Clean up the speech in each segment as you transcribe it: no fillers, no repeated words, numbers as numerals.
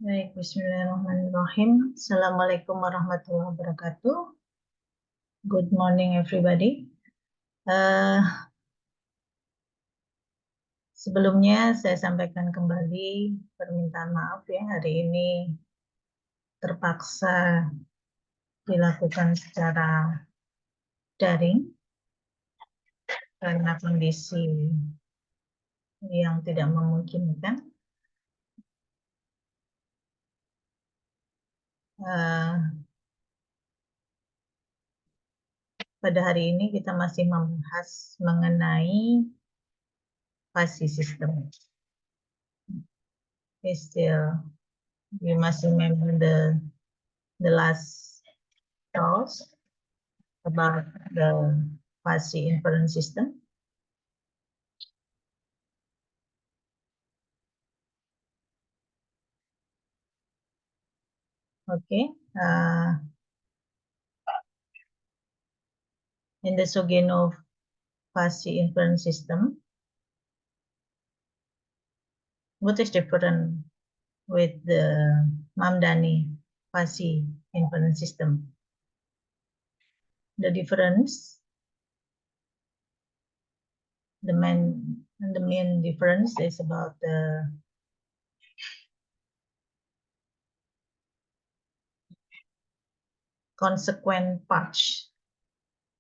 Baik, bismillahirrahmanirrahim. Assalamualaikum warahmatullahi wabarakatuh. Good morning, everybody. Sebelumnya saya sampaikan kembali permintaan maaf ya, hari ini terpaksa dilakukan secara daring karena kondisi yang tidak memungkinkan. Pada hari ini kita masih membahas mengenai fuzzy system. Still, we must remember the last talks about the fuzzy inference system. Okay. In the Sugeno fuzzy inference system, what is different with the Mamdani fuzzy inference system? The difference, the main difference is about the consequent parts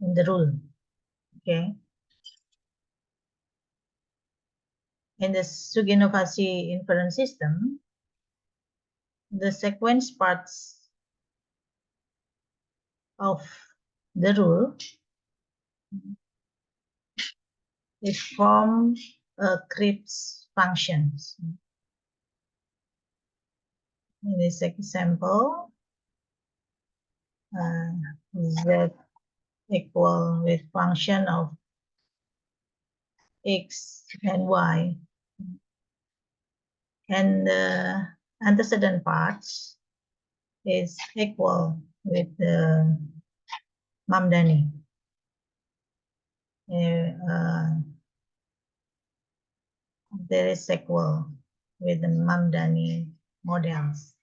in the rule. Okay. In the Sugeno fuzzy inference system, the sequence parts of the rule is from Cripps functions. In this example, z equal with function of x and y, and the antecedent parts is equal with the Mamdani. There is equal with the Mamdani models.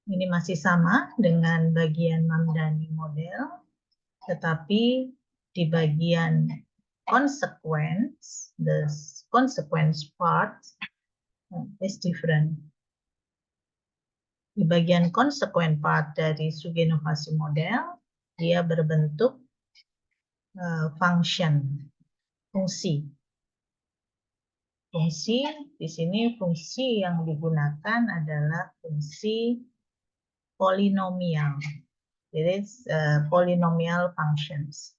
Ini masih sama dengan bagian Mamdani model, tetapi di bagian consequence, the consequence part is different. Di bagian consequent part dari Sugeno fuzzy model, dia berbentuk function, fungsi. Fungsi, di sini fungsi yang digunakan adalah fungsi polinomial. It is polynomial functions.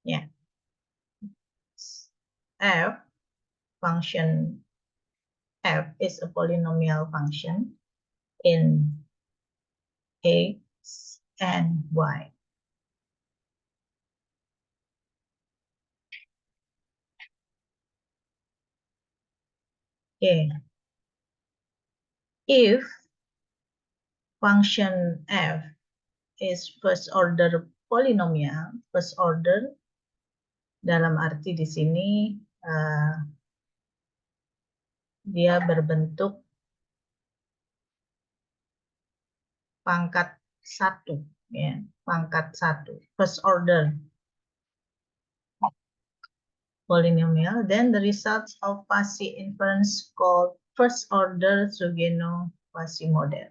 Yeah. F, function f is a polynomial function in x and y. Okay. If function f is first order polynomial, first order dalam arti di sini dia berbentuk pangkat 1, ya, pangkat 1, first order polynomial, then the results of fuzzy inference called first order Sugeno fuzzy model.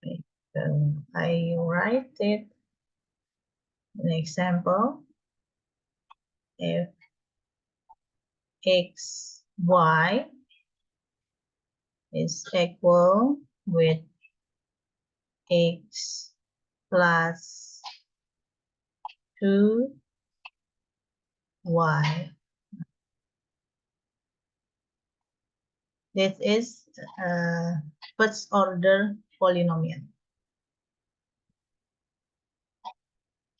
Okay. So I write it an example. If x, y is equal with x plus 2y. This is first order polynomial.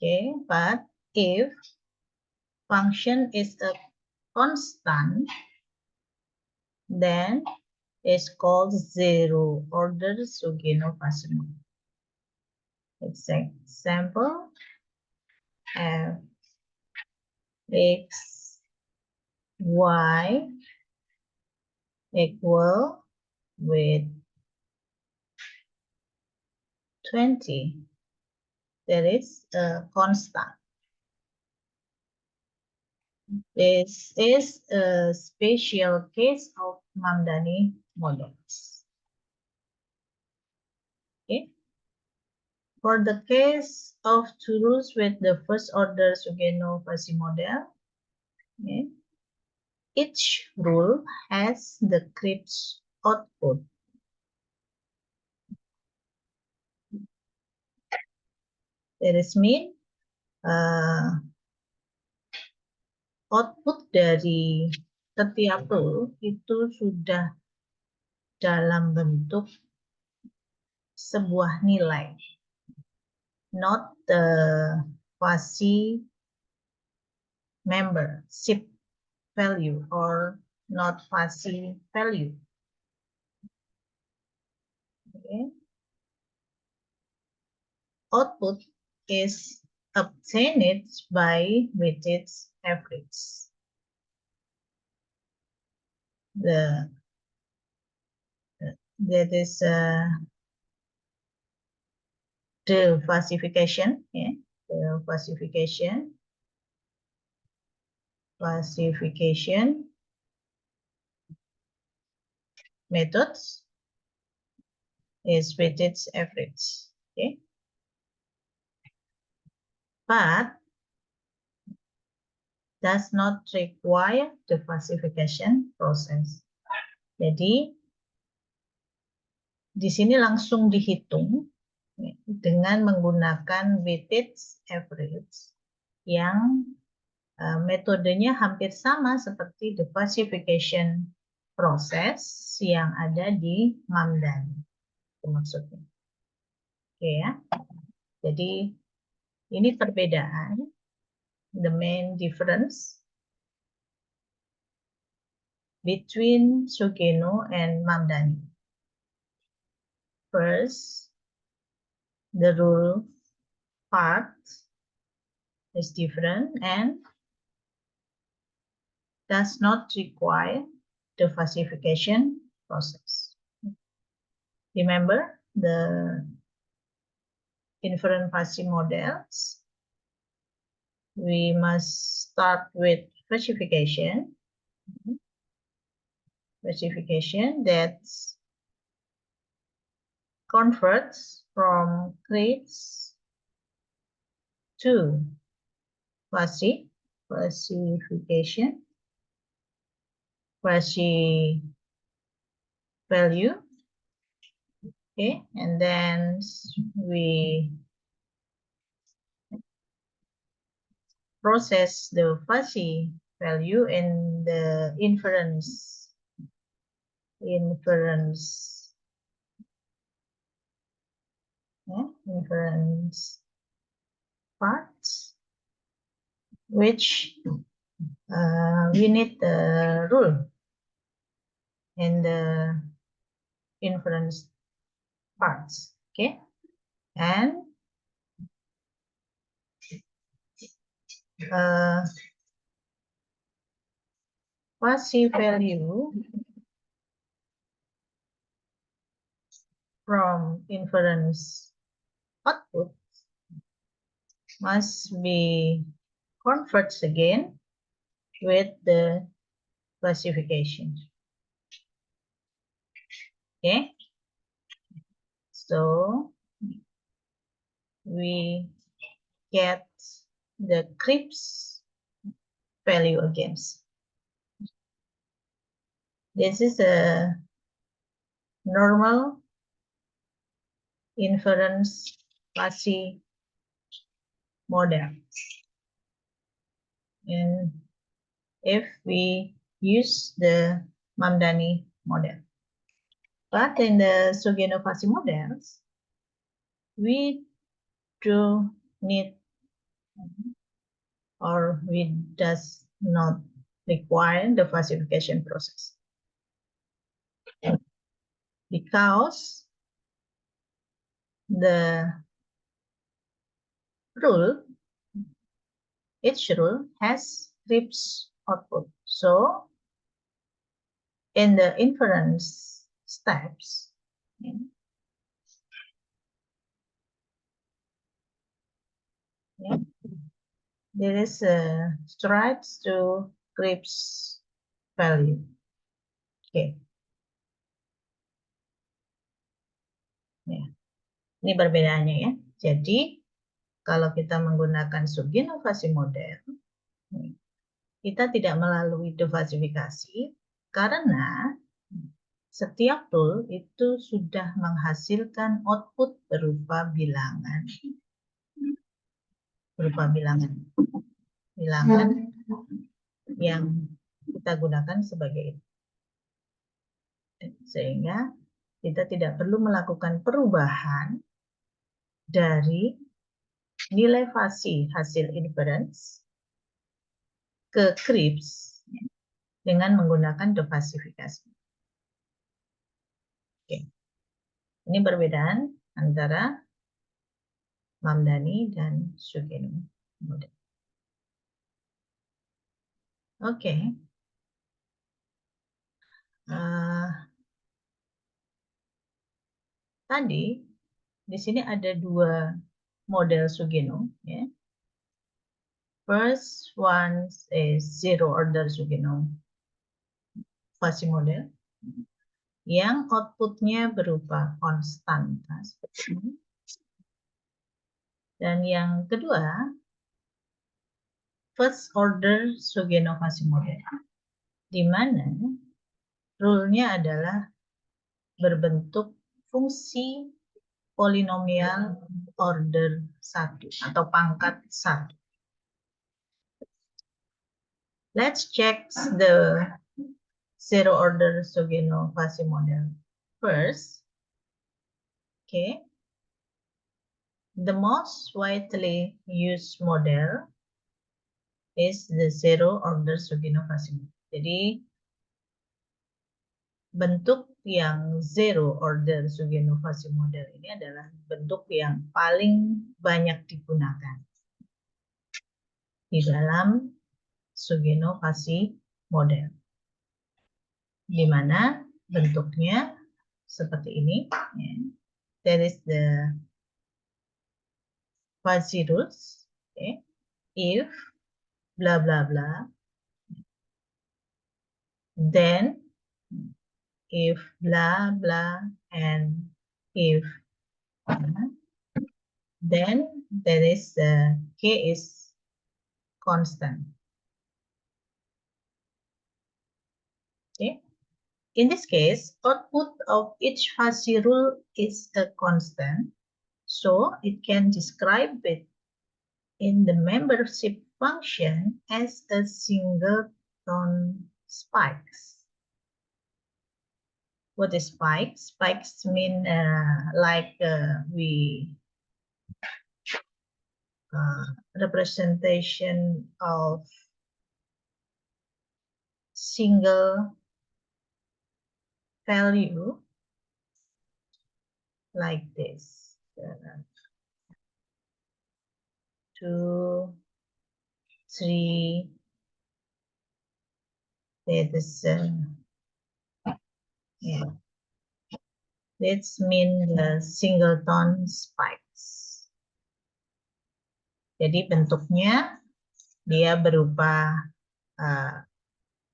Okay, but if function is a constant, then it's called zero order Sugeno fuzzy model. Example, f x, y equal with 20. There is a constant. This is a special case of Mamdani models. Okay. For the case of two rules with the first order Sugeno-Fuzzy model, okay, each rule has the Cripps output. That is mean output dari setiap rule itu sudah dalam bentuk sebuah nilai, not the fuzzy membership value or not fuzzy value. Okay. Output is obtained by weighted average. That is the classification. Yeah, the classification methods is weighted average. Okay, but does not require the classification process. Jadi di sini langsung dihitung dengan menggunakan weighted average yang metodenya hampir sama seperti the classification process yang ada di Mamdani. Itu maksudnya. Oke ya. Jadi ini perbedaan, the main difference between Sugeno and Mamdani. First, the rule part is different and does not require the classification process. Remember the inference fuzzy models. We must start with classification. Classification that converts from Cripps to fuzzy classification, fuzzy value. Okay, and then we process the fuzzy value in the inference parts, which we need the rule in the inference parts. Okay, and fuzzy value from inference output must be converted again with the classification. Okay, so we get the Cripps value again. This is a normal inference fuzzy model. And if we use the Mamdani model. But in the Sugeno fuzzy models, we do need or we does not require the classification process. Because the rule, each rule has Cripps output. So in the inference steps, there is a strides to Cripps value. Oke. Ya. Ini perbedaannya ya. Jadi kalau kita menggunakan subinovasi model, kita tidak melalui dofasifikasi karena setiap tool itu sudah menghasilkan output berupa bilangan. Bilangan yang kita gunakan sebagai itu. Sehingga kita tidak perlu melakukan perubahan dari nilai fasi hasil inference ke Cripps dengan menggunakan dofasifikasi. Oke. Ini perbedaan antara Mamdani dan Sugeno model. Oke. Tadi di sini ada dua model Sugeno. Ya. First one is zero order Sugeno fasi model yang outputnya berupa konstanta seperti ini. Dan yang kedua, first order Sugeno fasi model, di mana rule-nya adalah berbentuk fungsi polinomial order 1 atau pangkat 1. Let's check the zero order Sugeno fasi model first. Okay. The most widely used model is the zero order Sugeno fasi model. Jadi bentuk yang zero order Sugeno fasi model ini adalah bentuk yang paling banyak digunakan di dalam Sugeno fasi model, di mana bentuknya seperti ini. There is the fuzzy rules. Okay. If blah blah blah, then if blah blah, and if then there is the k is constant. Okay. In this case, output of each fuzzy rule is a constant, so it can describe it in the membership function as a singleton spikes. What is spikes? Spikes mean we representation of single value like this. 2, 3, that is yeah. That's mean the singleton spikes. Jadi bentuknya dia berupa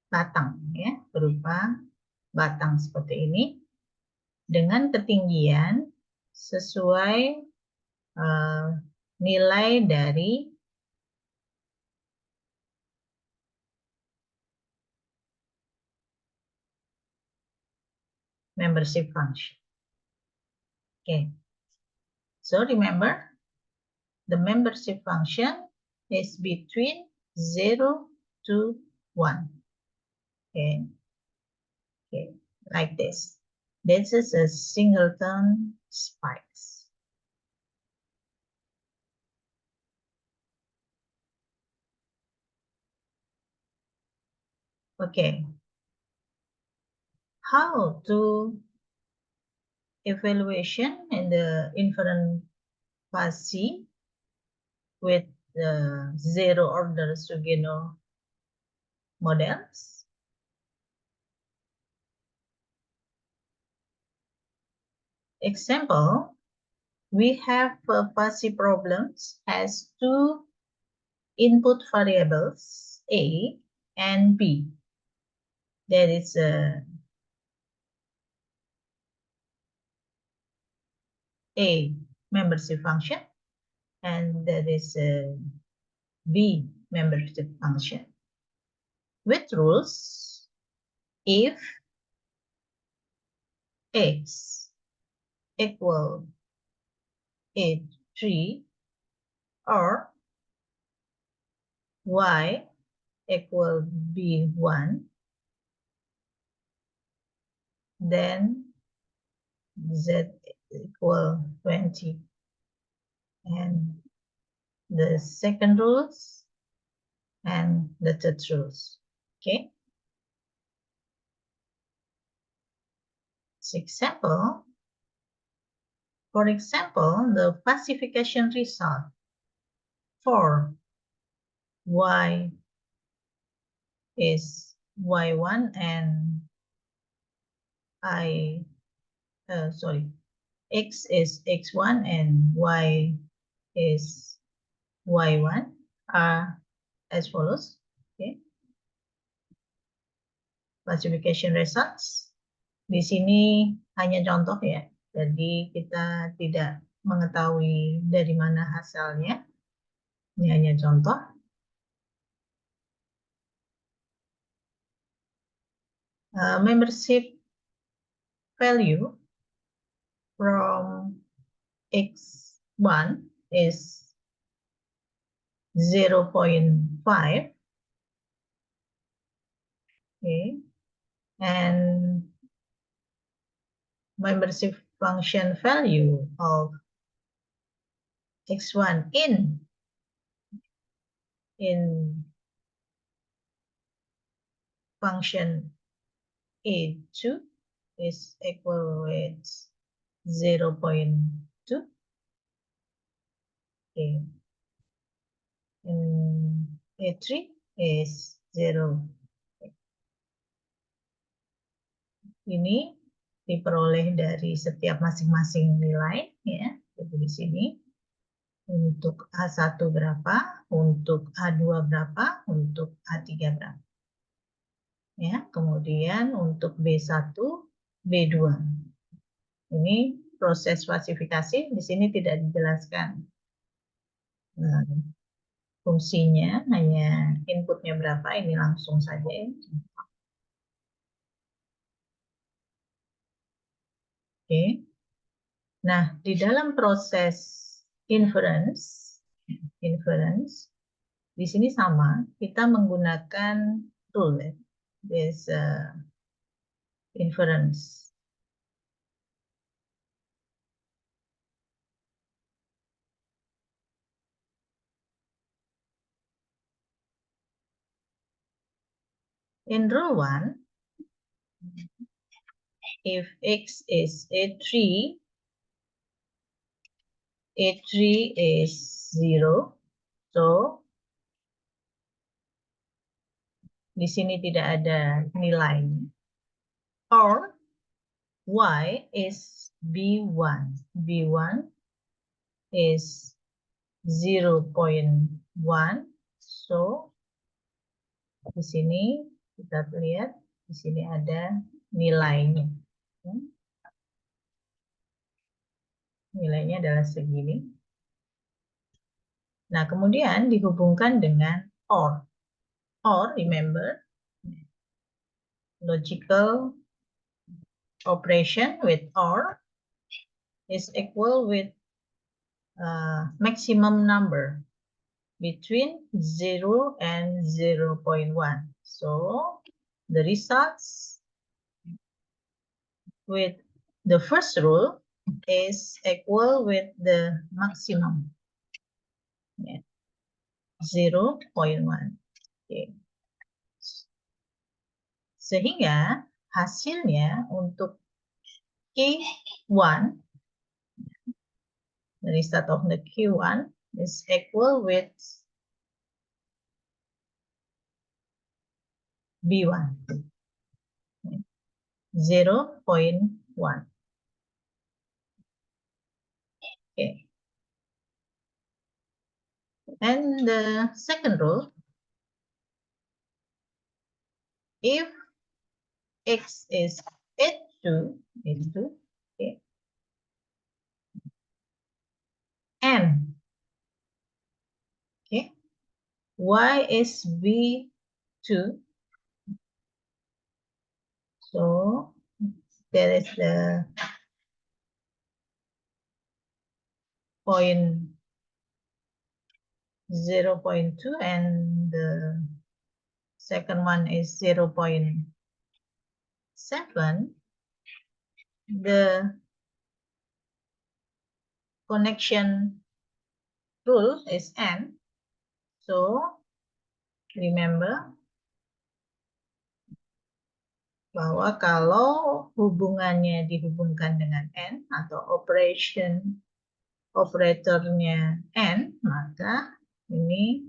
batang, ya, berupa batang seperti ini dengan ketinggian sesuai nilai dari membership function. Okay. So remember, the membership function is between 0 to 1. Okay. Okay, like this. This is a singleton spikes. Okay. How to evaluation in the inference fuzzy with the zero order Sugeno models? Example, we have fuzzy problems has two input variables A and B. There is a membership function and there is a B membership function with rules. If X equal A3 or Y equal B1, then Z equal 20. And the second rules and the third rules. Okay. Example. For example, the classification result for Y is Y1 and X is X1 and Y is Y1 are as follows. Okay. Classification results. Di sini hanya contoh ya. Jadi kita tidak mengetahui dari mana hasilnya. Ini hanya contoh. Membership value from X1 is 0.5. Okay. And membership function value of X1 in function A2 is equal with 0.2. Okay. And A3 is 0. Ini diperoleh dari setiap masing-masing nilai ya. Jadi di sini untuk A1 berapa, untuk A2 berapa, untuk A3 berapa. Ya, kemudian untuk B1, B2. Ini proses klasifikasi di sini tidak dijelaskan. Nah, fungsinya hanya inputnya berapa, ini langsung saja ya. Oke. Nah, di dalam proses inference, di sini sama, kita menggunakan tool ya. This inference. In rule 1, if X is A3 is 0, so di sini tidak ada nilai. Or Y is B1. B1 is 0.1. So di sini kita lihat di sini ada nilainya. Nilainya adalah segini. Nah, kemudian dihubungkan dengan OR. OR, remember, logical operation with OR is equal with maximum number between 0 and 0.1. So the results with the first rule is equal with the maximum. Yeah. 0.1. Okay. Sehingga hasilnya untuk Q1, the result of the Q1 is equal with B1, 0.1. Okay. And the second rule, if X is H2, okay, and okay, Y is B2, so there is the point 0.2 and the second one is 0.7. The connection rule is N. So remember bahwa kalau hubungannya dihubungkan dengan N atau operatornya N, maka ini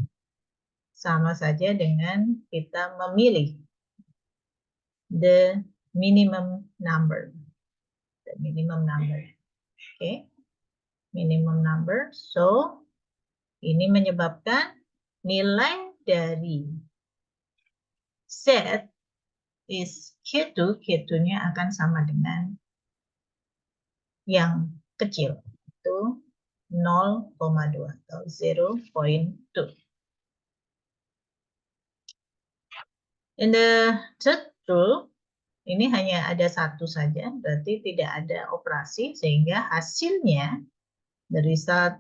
sama saja dengan kita memilih the minimum number. The minimum number. Okay. Minimum number. So, ini menyebabkan nilai dari Z is Q2. Q2-nya akan sama dengan yang kecil. Itu 0,2 atau 0.2. In the third rule, ini hanya ada satu saja, berarti tidak ada operasi, sehingga hasilnya, the result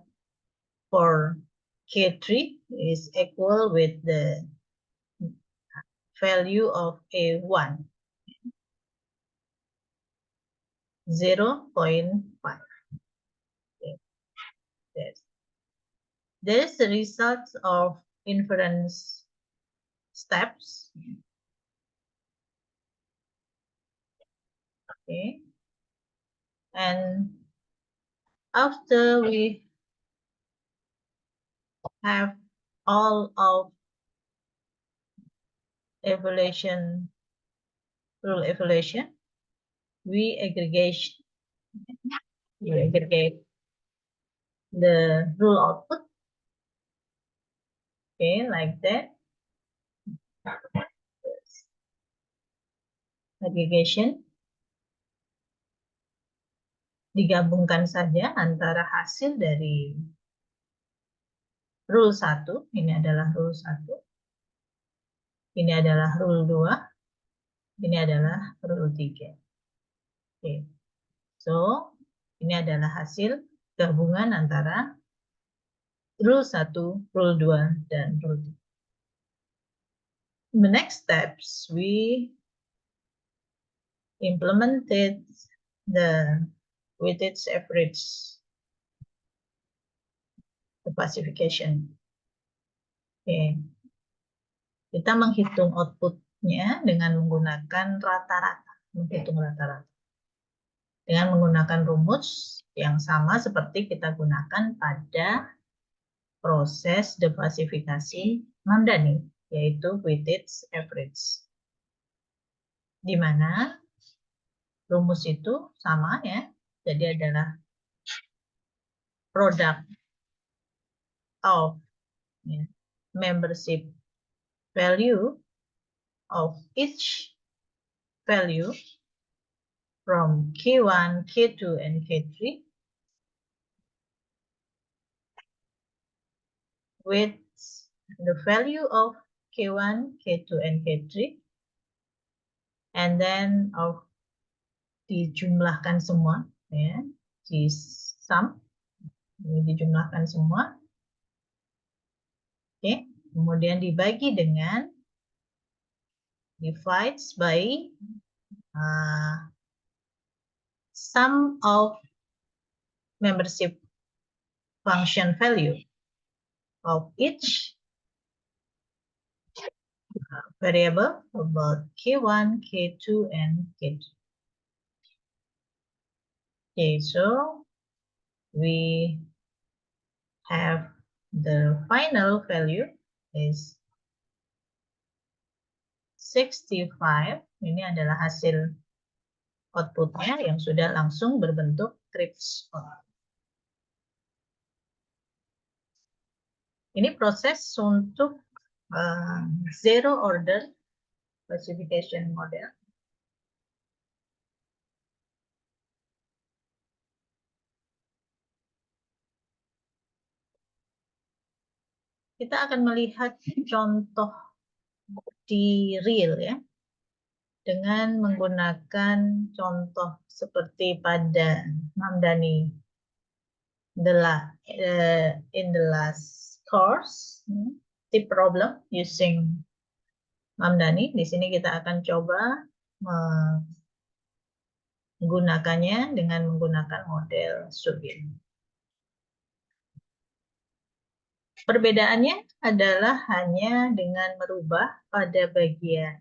for K3 is equal with the value of A1, 0.5. There's the result of inference steps. Okay. And after we have all of rule evaluation, we aggregate the rule output. Okay, like that. Aggregation. Digabungkan saja antara hasil dari rule 1, ini adalah rule 1, ini adalah rule 2, ini adalah rule 3. Okay. So, ini adalah hasil gabungan antara rule 1, rule 2, dan rule 3. In the next steps, we implemented the weighted average classification. Okay. Kita menghitung outputnya dengan menggunakan rata-rata, dengan menggunakan rumus yang sama seperti kita gunakan pada proses declassifikasi Mamdani, yaitu weighted average. Di mana rumus itu sama ya, jadi adalah product of membership value of each value from K1, K2, and K3 with the value of K1, K2, and K3, and then of dijumlahkan semua, ya, di sum, ini dijumlahkan semua, oke, kemudian dibagi dengan divides by sum of membership function value of each variable about K1, K2, and K3. Okay, so we have the final value is 65. Ini adalah hasil outputnya yang sudah langsung berbentuk Krips. Ini proses untuk zero order classification model. Kita akan melihat contoh di real ya, dengan menggunakan contoh seperti pada Mamdani in the last course, tip problem using Mamdani. Di sini kita akan coba menggunakannya dengan menggunakan model Sugin. Perbedaannya adalah hanya dengan merubah pada bagian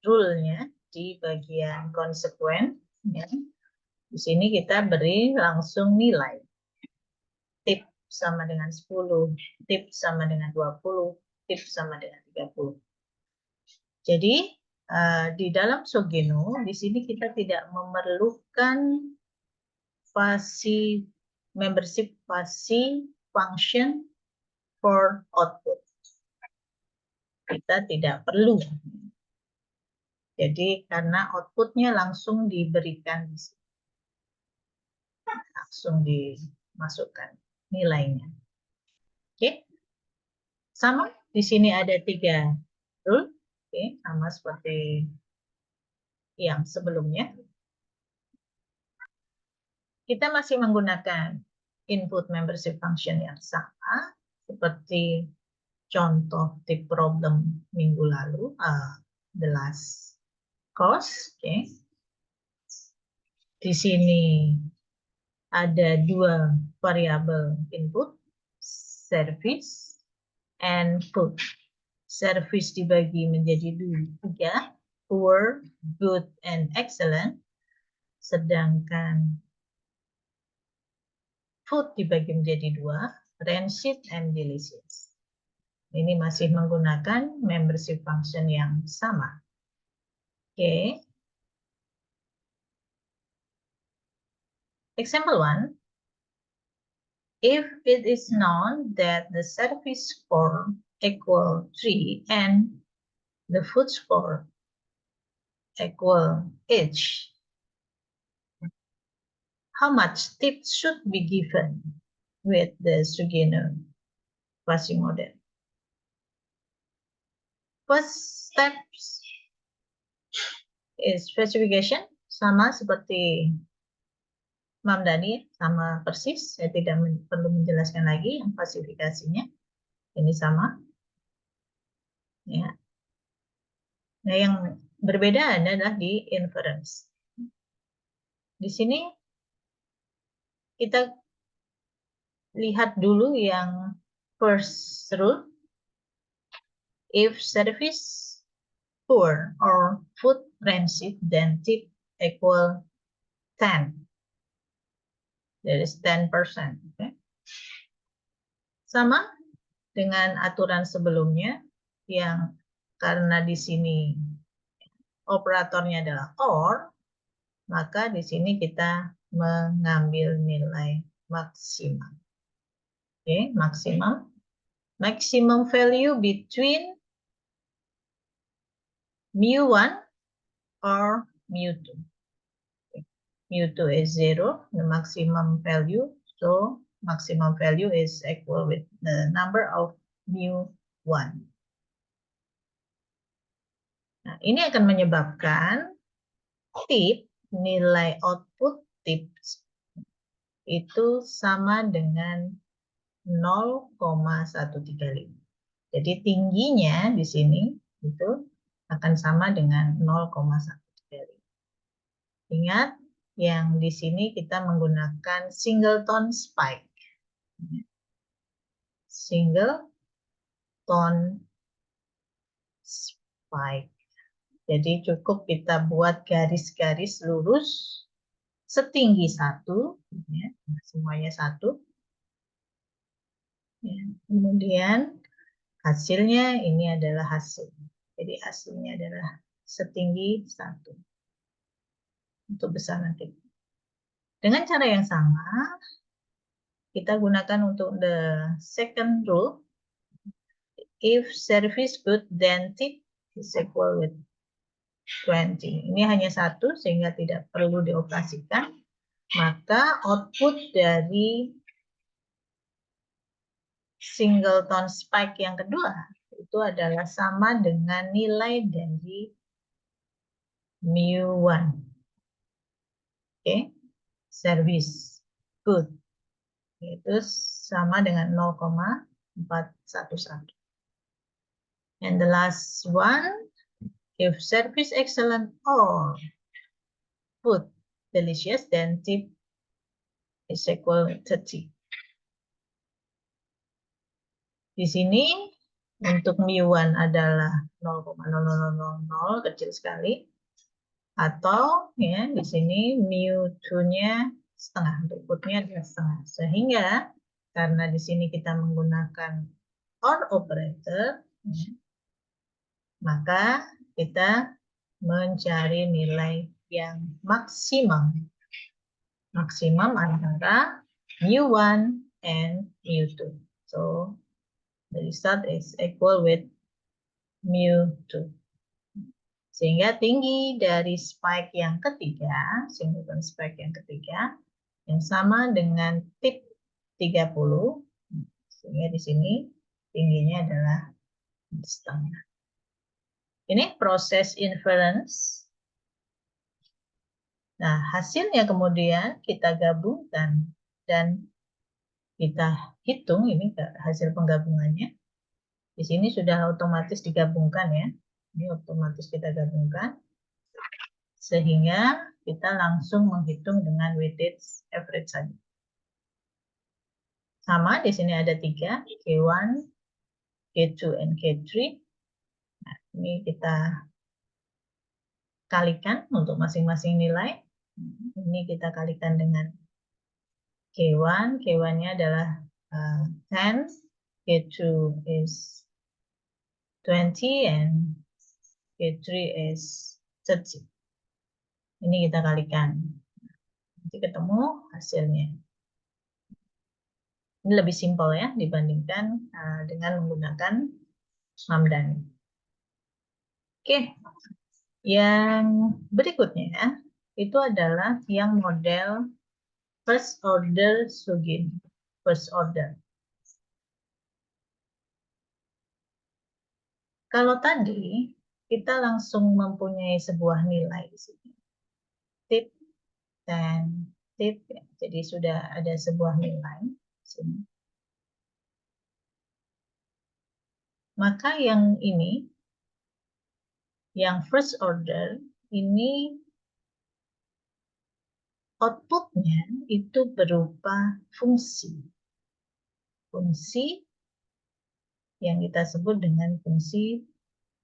rule-nya di bagian konsekuen. Ya. Di sini kita beri langsung nilai. Tip sama dengan 10, tip sama dengan 20, tip sama dengan 30. Jadi di dalam Sogeno, di sini kita tidak memerlukan membership fasi function for output. Kita tidak perlu. Jadi karena outputnya langsung diberikan di sini. Langsung dimasukkan nilainya. Oke. Sama, di sini ada 3 rule. Oke, sama seperti yang sebelumnya. Kita masih menggunakan input membership function yang sama seperti contoh tip problem minggu lalu, the last course. Oke. Di sini ada 2 variabel input, service and food. Service dibagi menjadi 3, poor, good, and excellent. Sedangkan food dibagi menjadi 2, rancid and delicious. Ini masih menggunakan membership function yang sama. Oke. Example 1. If it is known that the service score equal 3 and the food score equal each, how much tips should be given with the Sugeno fuzzy model? First steps is specification, sama seperti Mamdani, sama persis. Saya tidak perlu menjelaskan lagi yang klasifikasinya. Ini sama. Ya. Nah, yang berbeda adalah di inference. Di sini kita lihat dulu yang first rule. If service poor or food rancid, then tip equal 10. That is 10%. Okay. Sama dengan aturan sebelumnya yang karena di sini operatornya adalah OR, maka di sini kita mengambil nilai maksimum. Oke, maksimum. Maximum value between mu1 or mu2. mu2 is 0, the maximum value, so maximum value is equal with the number of mu1. Nah, ini akan menyebabkan tip, nilai output tip itu sama dengan 0,135. Jadi tingginya di sini itu akan sama dengan 0,135. Ingat, yang di sini kita menggunakan singleton spike. Singleton spike. Jadi cukup kita buat garis-garis lurus setinggi 1, ya, semuanya 1. Ya, kemudian hasilnya ini adalah hasil. Jadi hasilnya adalah setinggi 1 untuk besaran tip. Dengan cara yang sama, kita gunakan untuk the second rule. if service good, then tip is equal with 20. Ini hanya satu sehingga tidak perlu dioperasikan. Maka output dari singleton spike yang kedua itu adalah sama dengan nilai dari mu1. Oke, service good itu sama dengan 0,411. And the last one, if service excellent or food delicious, then tip is equal to 30. Di sini untuk mu1 adalah 0,0000, kecil sekali. Atau ya di sini mu2-nya setengah, untuk food-nya adalah setengah. Sehingga karena di sini kita menggunakan OR operator, ya, maka kita mencari nilai yang maksimum. Maksimum antara mu1 and mu2. So the result is equal with mu2. Sehingga tinggi dari spike yang ketiga, singleton spike yang ketiga, yang sama dengan tip 30. Sehingga di sini tingginya adalah setengah. Ini proses inference. Nah, hasilnya kemudian kita gabungkan dan kita hitung ini hasil penggabungannya. Di sini sudah otomatis digabungkan ya. Ini otomatis kita gabungkan. Sehingga kita langsung menghitung dengan weighted average saja. Sama, di sini ada 3, K1, K2, and K3. Nah, ini kita kalikan untuk masing-masing nilai. Ini kita kalikan dengan K1. K1-nya adalah 10, K2 is 20, and K3 is 30. Ini kita kalikan. Nanti ketemu hasilnya. Ini lebih simpel ya dibandingkan dengan menggunakan Mamdani. Oke, yang berikutnya itu adalah yang model first order Shugin. First order. Kalau tadi kita langsung mempunyai sebuah nilai di sini. Tip dan tip, ya. Jadi sudah ada sebuah nilai di sini. Maka yang ini, yang first order, ini outputnya itu berupa fungsi. Fungsi yang kita sebut dengan fungsi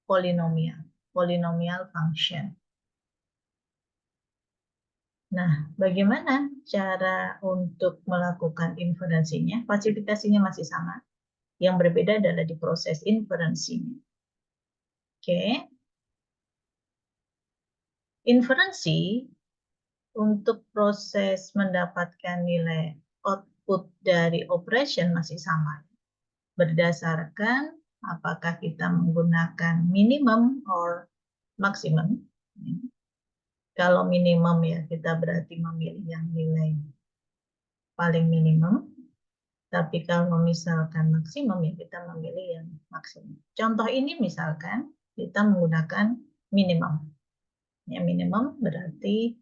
polinomial. Polynomial function. Nah, bagaimana cara untuk melakukan inferensinya? Klasifikasinya masih sama. Yang berbeda adalah di proses inferensinya. Oke. Inferensi untuk proses mendapatkan nilai output dari operation masih sama. Berdasarkan apakah kita menggunakan minimum or maximum. Kalau minimum ya kita berarti memilih yang nilai paling minimum. Tapi kalau misalkan maksimum ya kita memilih yang maksimum. Contoh ini misalkan kita menggunakan minimum. Ya, minimum berarti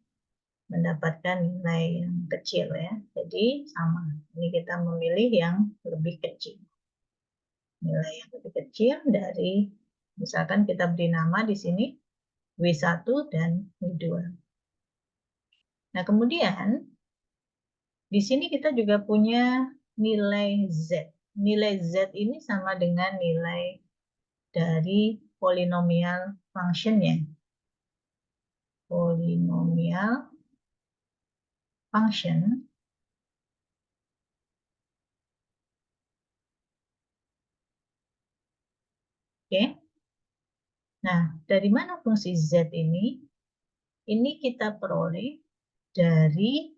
mendapatkan nilai yang kecil ya. Jadi sama. Ini kita memilih yang lebih kecil. Nilai yang lebih kecil dari misalkan kita beri nama di sini W1 dan W2. Nah, kemudian di sini kita juga punya nilai Z. Nilai Z ini sama dengan nilai dari polinomial function-nya. Polinomial function. Oke. Nah, dari mana fungsi Z ini? Ini kita peroleh dari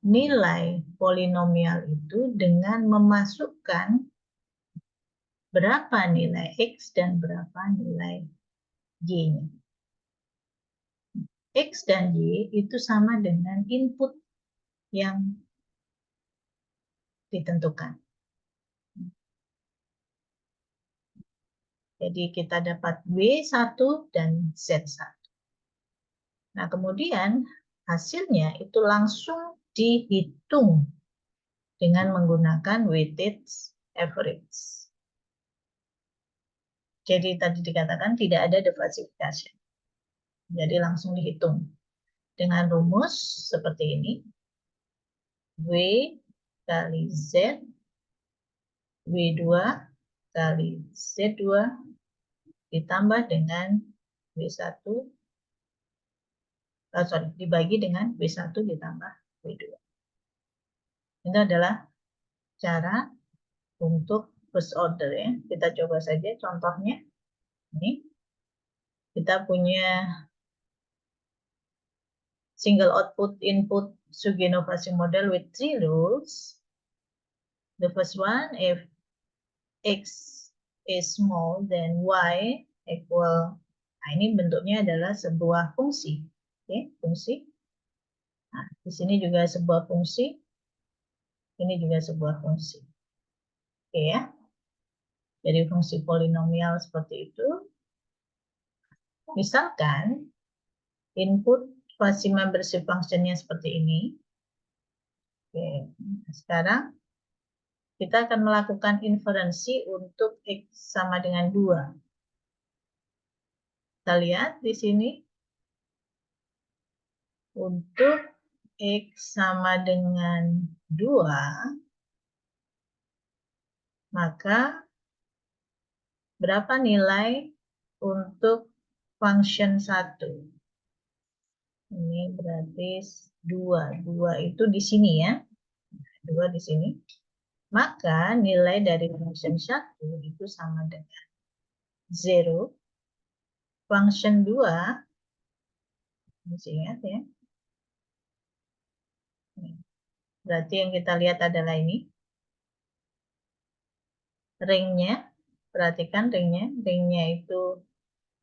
nilai polinomial itu dengan memasukkan berapa nilai X dan berapa nilai Y-nya. X dan Y itu sama dengan input yang ditentukan. Jadi kita dapat W1 dan Z1. Nah, kemudian hasilnya itu langsung dihitung dengan menggunakan weighted average. Jadi tadi dikatakan tidak ada diversification. Jadi langsung dihitung dengan rumus seperti ini. W kali Z, W2 kali Z2 ditambah dengan W1, dibagi dengan W1 ditambah W2. Ini adalah cara untuk first order ya. Kita coba saja contohnya. Ini kita punya single output input Sugeno-Fasi model with 3 rules. The first one, if X is small, then Y equal. Nah, ini bentuknya adalah sebuah fungsi. Oke, fungsi. Nah, di sini juga sebuah fungsi. Ini juga sebuah fungsi. Oke ya. Jadi fungsi polinomial seperti itu. Misalkan input Fasi membership functionnya seperti ini. Oke, sekarang kita akan melakukan inferensi untuk X sama dengan 2. Kita lihat di sini. Untuk X sama dengan 2, maka berapa nilai untuk function 1? Ini berarti 2. 2 itu di sini ya. 2 di sini. Maka nilai dari function 1 itu sama dengan 0. Function 2, masih ingat ya. Berarti yang kita lihat adalah ini. Ringnya, perhatikan ringnya. Ringnya itu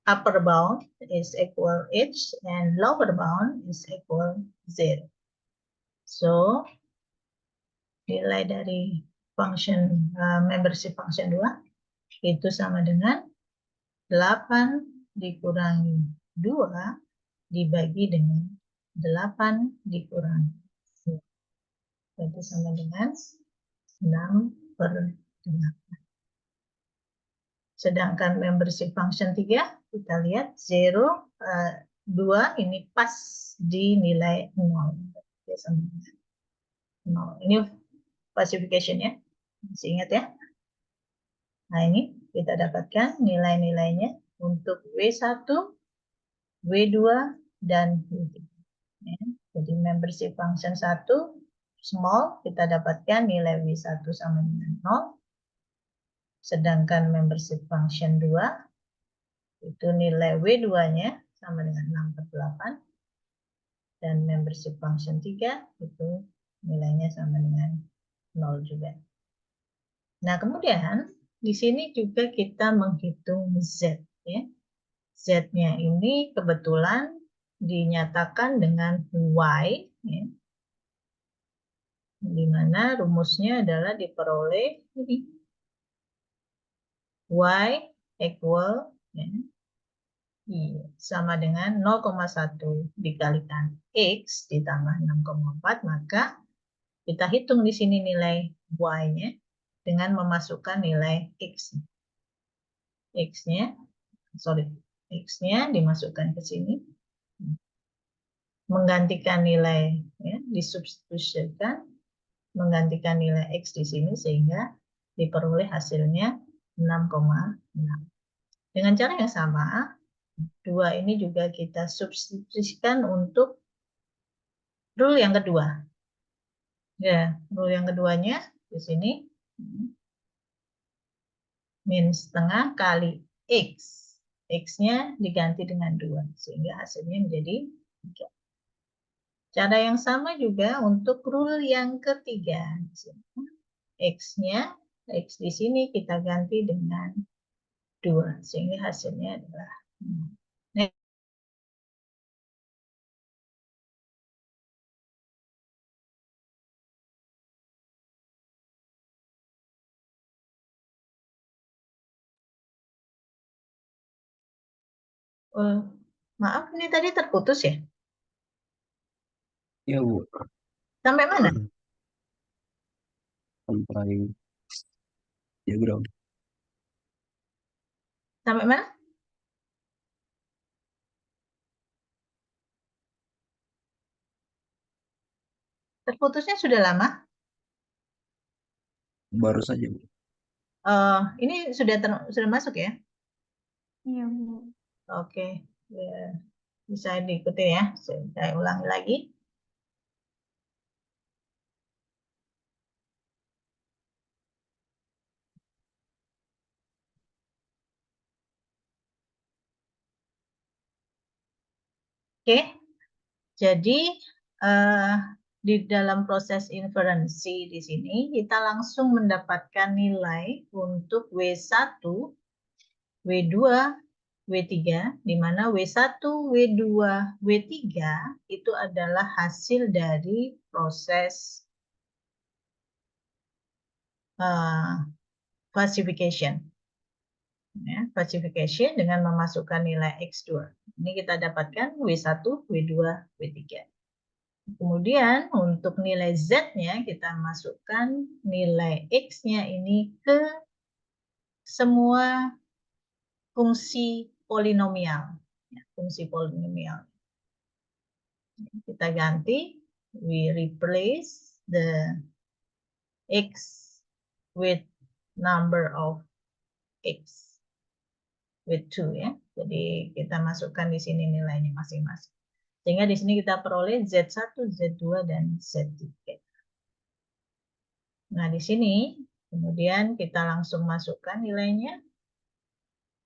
upper bound is equal H and lower bound is equal 0. So, nilai dari function membership function 2 itu sama dengan 8 dikurangi 2 dibagi dengan 8 dikurangi 2. Berarti sama dengan 6/8. Sedangkan membership function 3, kita lihat 0, 2 ini pas di nilai 0. Sama dengan 0. Ini classification ya. Masih ingat ya? Nah, ini kita dapatkan nilai-nilainya untuk W1, W2, dan W3. Ya. Jadi membership function 1, small, kita dapatkan nilai W1 sama dengan 0. Sedangkan membership function 2, itu nilai W2-nya sama dengan 6/8. Dan membership function 3, itu nilainya sama dengan 0 juga. Nah, kemudian di sini juga kita menghitung Z. Ya. Z-nya ini kebetulan dinyatakan dengan Y. Ya. Di mana rumusnya adalah diperoleh ini. Y equal ya, sama dengan 0,1 dikalikan X ditambah 6,4, maka kita hitung di sini nilai Y-nya dengan memasukkan nilai X. X-nya dimasukkan ke sini. Menggantikan nilai, ya, disubstitusikan, menggantikan nilai X di sini sehingga diperoleh hasilnya 6,6. Dengan cara yang sama, 2 ini juga kita substitusikan untuk rule yang kedua. Ya, rule yang keduanya di sini min setengah kali X. X-nya diganti dengan 2 sehingga hasilnya menjadi 3. Cara yang sama juga untuk rule yang ketiga. X-nya X di sini kita ganti dengan 2, sehingga hasilnya adalah 6. Maaf, ini tadi terputus ya? Ya, Bu. Sampai mana? Sampai diagram. Sampai mana? Terputusnya sudah lama? Baru saja, Bu. Ini sudah masuk ya? Iya, Bu. Oke, ya, bisa diikuti ya. Saya ulangi lagi. Oke, jadi di dalam proses inferensi di sini kita langsung mendapatkan nilai untuk W1, W2, W3, di mana W1, W2, W3 itu adalah hasil dari proses classification. Ya, classification dengan memasukkan nilai X2. Ini kita dapatkan W1, W2, W3. Kemudian untuk nilai Z-nya kita masukkan nilai X-nya ini ke semua fungsi polinomial. Ya, fungsi polinomial. Kita ganti, we replace the X with number of X with 2 ya. Jadi kita masukkan di sini nilainya masing-masing. Sehingga di sini kita peroleh Z1, Z2, dan Z3. Nah, di sini kemudian kita langsung masukkan nilainya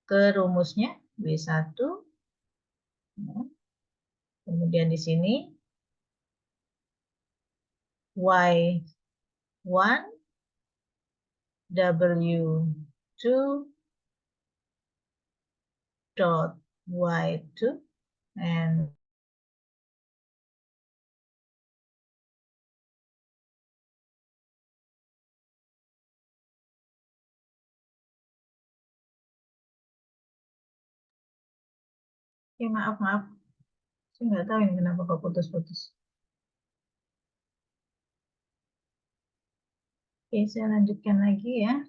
ke rumusnya W1. Kemudian di sini Y1, W2 dot Y2 and maaf, saya nggak tahu ini kenapa kok putus-putus. Oke, saya lanjutkan lagi ya.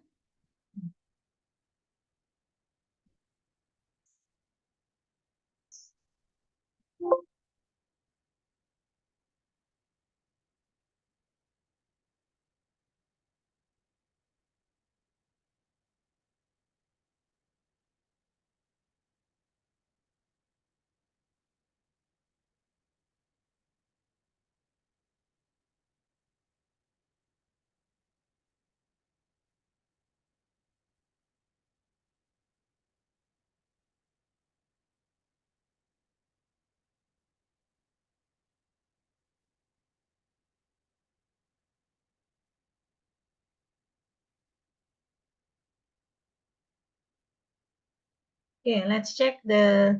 Okay, let's check the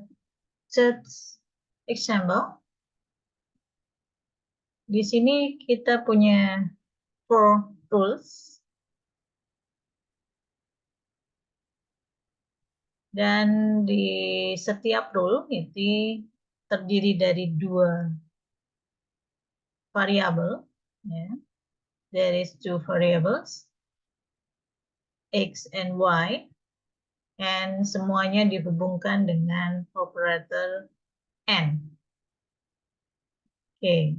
third example. Di sini kita punya 4 rules. Dan di setiap rule itu terdiri dari 2 variabel. Ya. There is 2 variables, X and Y. And semuanya dihubungkan dengan operator N. Oke.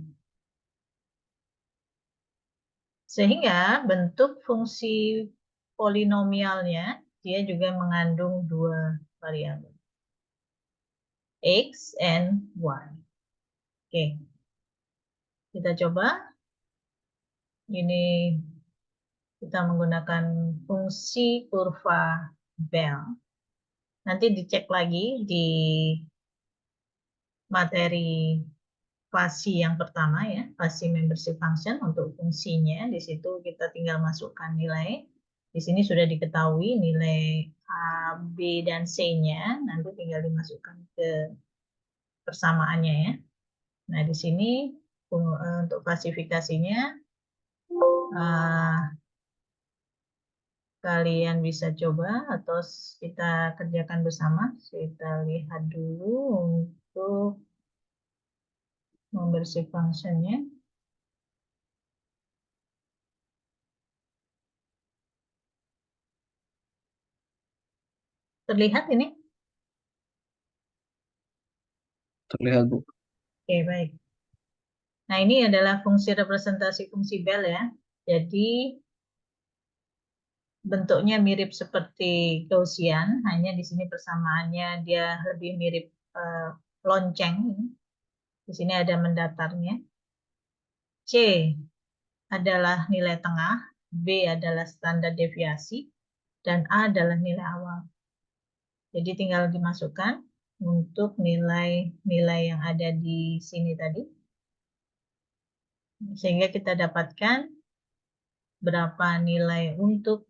Sehingga bentuk fungsi polinomialnya dia juga mengandung 2 variabel, X and Y. Oke. Kita coba. Ini kita menggunakan fungsi kurva Bell. Nanti dicek lagi di materi fasi yang pertama ya, fasi membership function untuk fungsinya. Di situ kita tinggal masukkan nilai. Di sini sudah diketahui nilai A, B, dan C-nya, nanti tinggal dimasukkan ke persamaannya ya. Nah, di sini untuk klasifikasinya kalian bisa coba atau kita kerjakan bersama. Kita lihat dulu untuk membersih functionnya. Terlihat ini? Terlihat, Bu. Oke, baik. Nah, ini adalah fungsi representasi fungsi Bell ya. Jadi, bentuknya mirip seperti Gaussian, hanya di sini persamaannya dia lebih mirip lonceng. Di sini ada mendatarnya. C adalah nilai tengah, B adalah standar deviasi, dan A adalah nilai awal. Jadi tinggal dimasukkan untuk nilai-nilai yang ada di sini tadi. Sehingga kita dapatkan berapa nilai untuk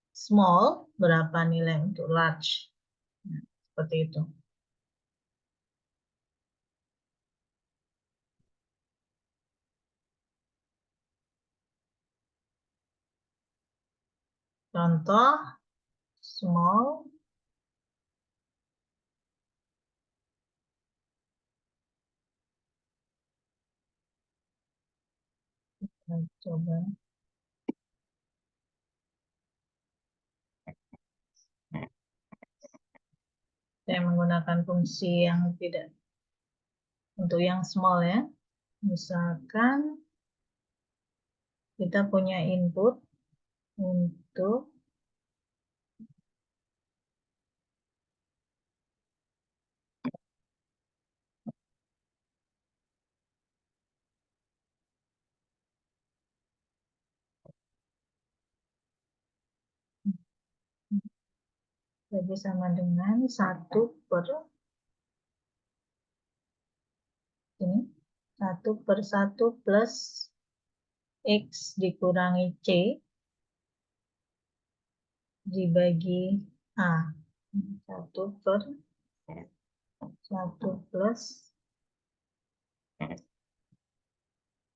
small, berapa nilai untuk large. Nah, seperti itu. Contoh small, kita coba saya menggunakan fungsi yang tidak untuk yang small ya. Misalkan kita punya input untuk jadi sama dengan 1/1 plus X dikurangi C dibagi A. 1/1 plus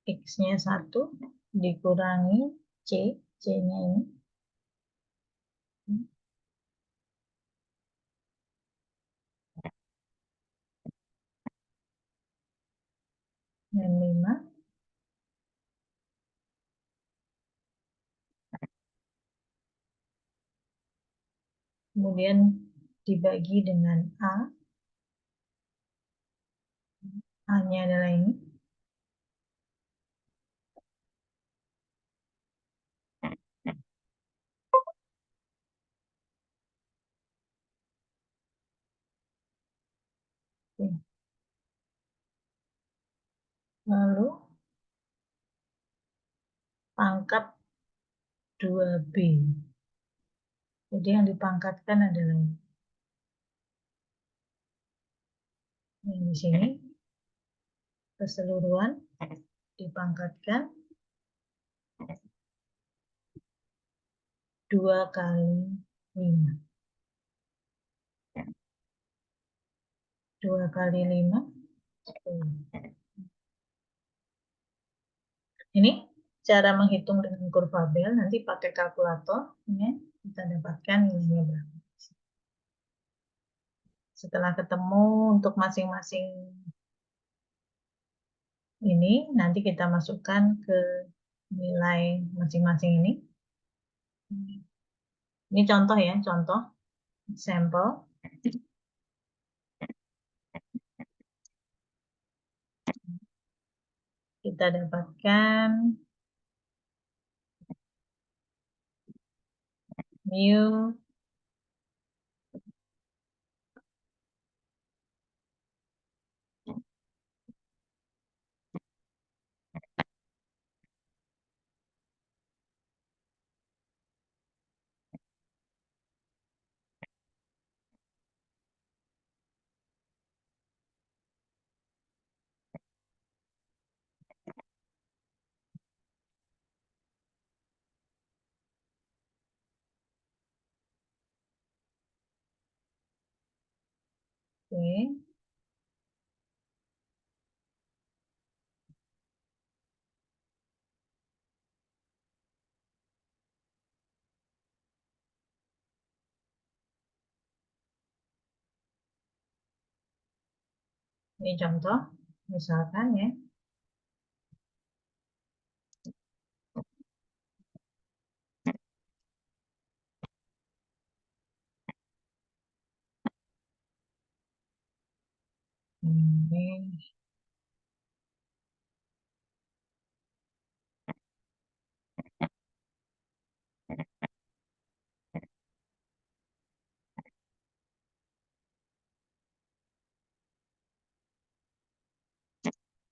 X-nya 1 dikurangi C, C-nya ini. Dan 5. Kemudian dibagi dengan A. A-nya adalah ini. Oke. Lalu pangkat 2B. Jadi yang dipangkatkan adalah ini. Yang di sini keseluruhan dipangkatkan 2 kali 5. 2 kali 5, 10. Ini cara menghitung dengan kurva Bell, nanti pakai kalkulator, ya, kita dapatkan nilainya berapa. Setelah ketemu untuk masing-masing ini, nanti kita masukkan ke nilai masing-masing ini. Ini contoh ya, contoh, sampel. Kita dapatkan mu Oke. Ini contoh, misalkan ya. Ini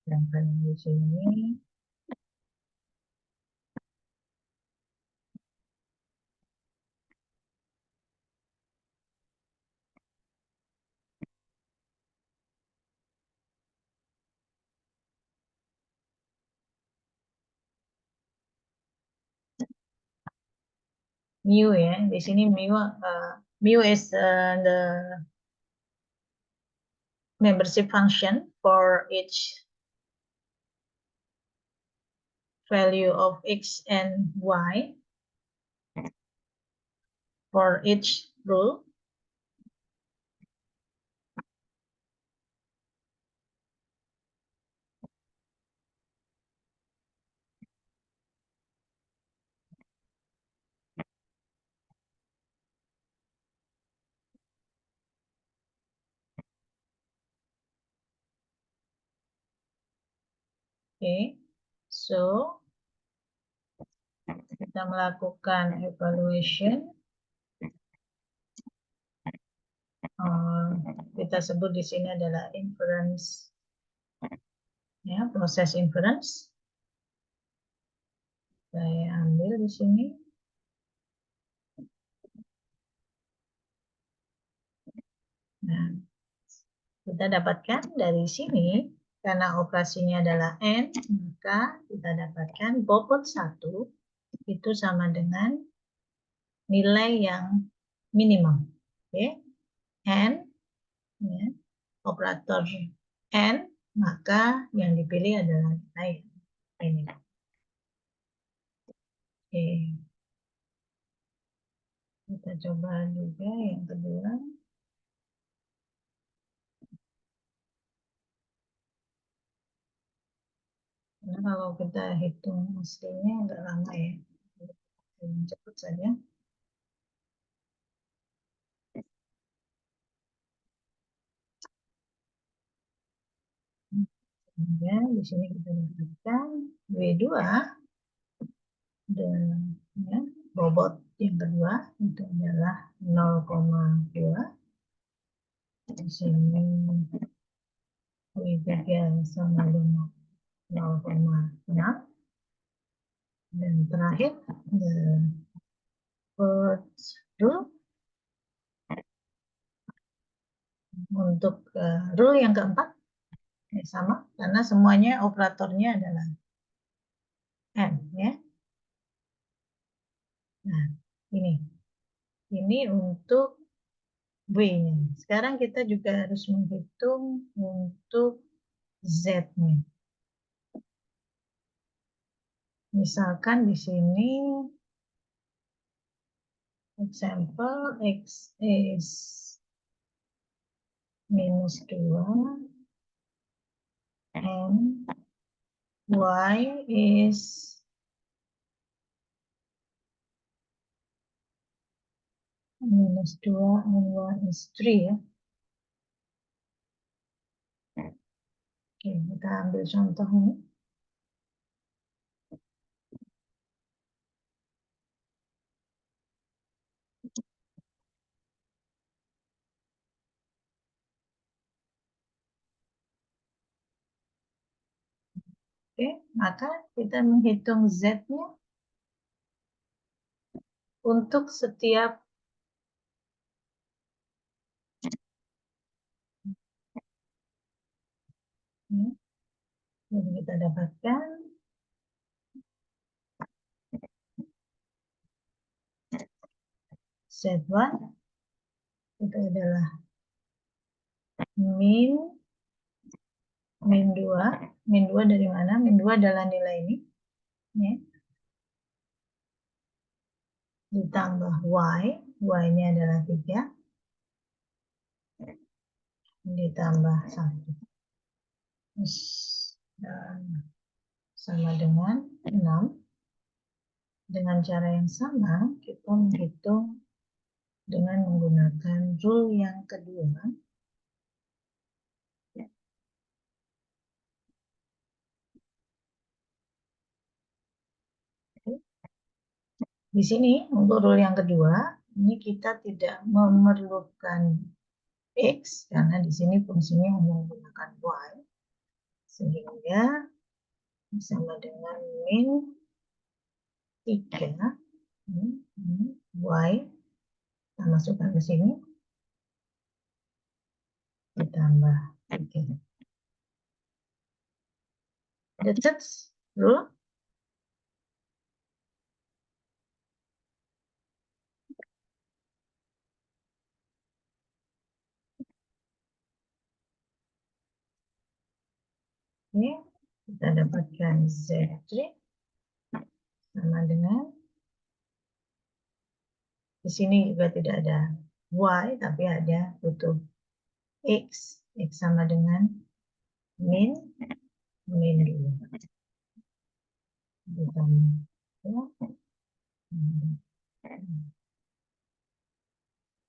sedangkan di sini mu ya. Di sini mu is the membership function for each value of x and y for each rule. Okay, so kita melakukan evaluation. Kita sebut di sini adalah inference, ya, proses inference. Saya ambil di sini. Nah, kita dapatkan dari sini, karena operasinya adalah N, maka kita dapatkan bobot 1 itu sama dengan nilai yang minimum. Oke, N, ya, operator N, maka yang dipilih adalah nilai minimum. Oke, kita coba juga yang kedua. Karena kalau kita hitung aslinya agak lama ya. Cepat saja. Kemudian di sini kita dapatkan W2 dan ya, bobot yang kedua itu adalah 0,2. Di sini W3 sama dengan 0,6. Dan terakhir first rule. Untuk rule yang keempat ya sama, karena semuanya operatornya adalah N ya. Nah, ini untuk W-nya. Sekarang kita juga harus menghitung untuk Z-nya. Misalkan di sini example X is -2 and Y is -2 and Y is 3 ya. Oke, kita ambil contoh ini. Oke, maka kita menghitung Z-nya untuk setiap jadi kita dapatkan Z1 itu adalah min 2 dari mana? Min 2 adalah nilai ini, ya. Ditambah y-nya adalah 3, ditambah 1. Dan sama dengan 6. Dengan cara yang sama, kita menghitung dengan menggunakan rule yang kedua. Di sini, untuk rule yang kedua, ini kita tidak memerlukan X, karena di sini fungsinya hanya menggunakan Y. Sehingga sama dengan min 3, Y, kita masukkan ke sini, ditambah 3. That's it, rule. Oke, kita dapatkan Z3 sama dengan, di sini juga tidak ada Y, tapi ada butuh X. X sama dengan min 2.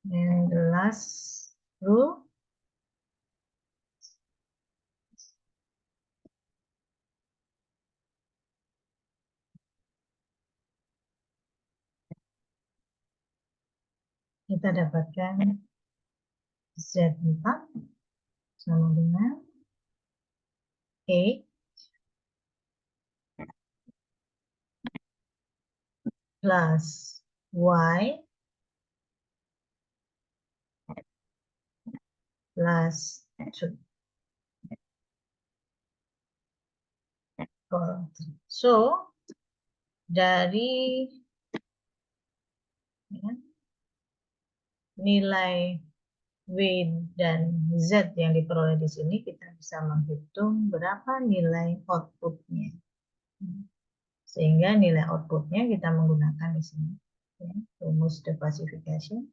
And the last rule, kita dapatkan Z4 sama dengan A plus Y plus 2. So, dari nilai W dan Z yang diperoleh di sini, kita bisa menghitung berapa nilai outputnya. Sehingga nilai outputnya kita menggunakan di sini. Rumus the classification.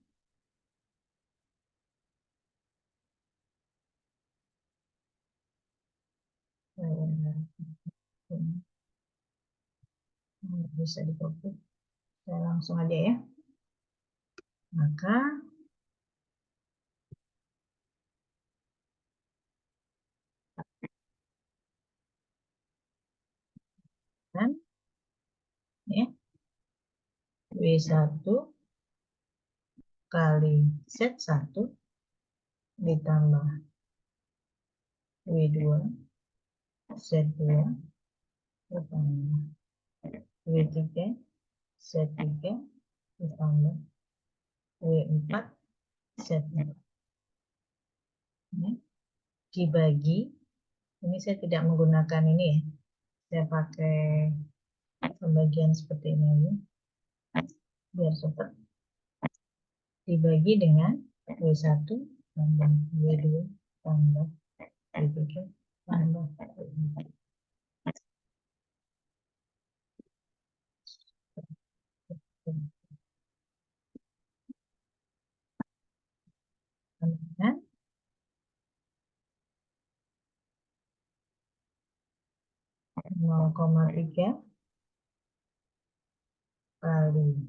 Bisa di-copy. Saya langsung aja ya. Maka kan ya, W1 kali Z1 ditambah W2 Z2 ditambah W3 Z3 ditambah W4 Z4. Ya. Dibagi, ini saya tidak menggunakan ini ya, saya pakai pembagian seperti ini biar cepat. Dibagi dengan W1 tambah W2 tambah W3 tambah W4. Dengan 0,3 kali,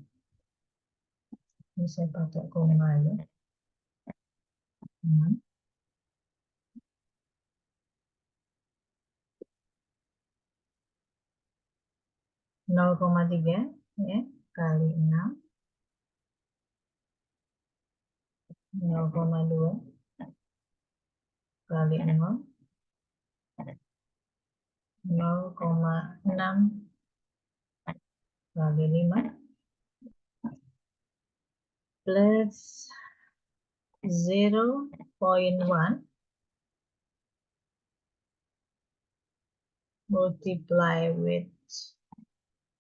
ini saya pakai koma ya, 0,3 ya, kali 6, 0,2 kali 0, 0,6 kali 5, plus 0,1 multiply with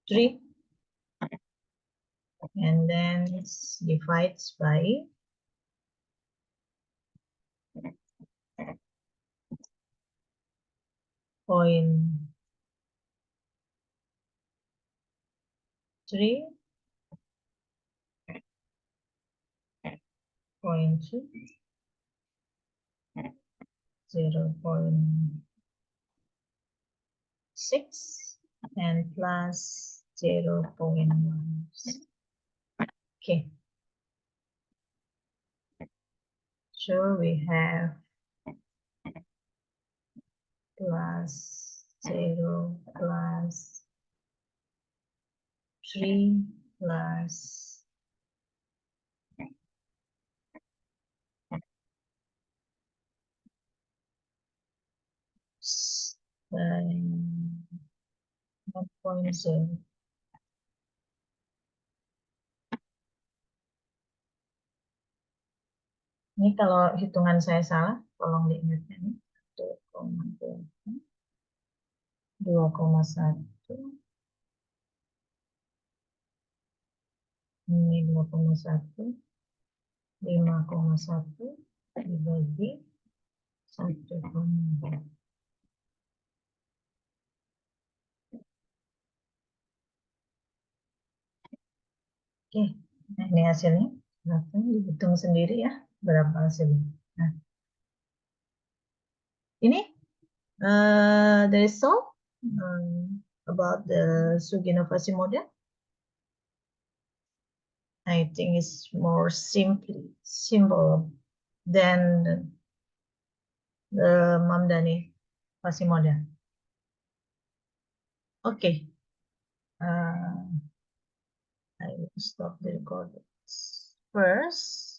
3 and then divides by 0.3, 0.2, 0.6, and plus 0.1. Okay. So we have plus 0, plus 3, plus 1.0. Ini kalau hitungan saya salah, tolong diingatkan nih. 2,1. Ini 2,1. 5,1 dibagi 1,2. Oke, nah ini hasilnya. Berapa? Dihitung sendiri ya, berapa hasilnya. Nah, ini the result about the Suginovasi model. I think it's more simple than the Mamdani Fasi model. Okay. I will stop the recording first.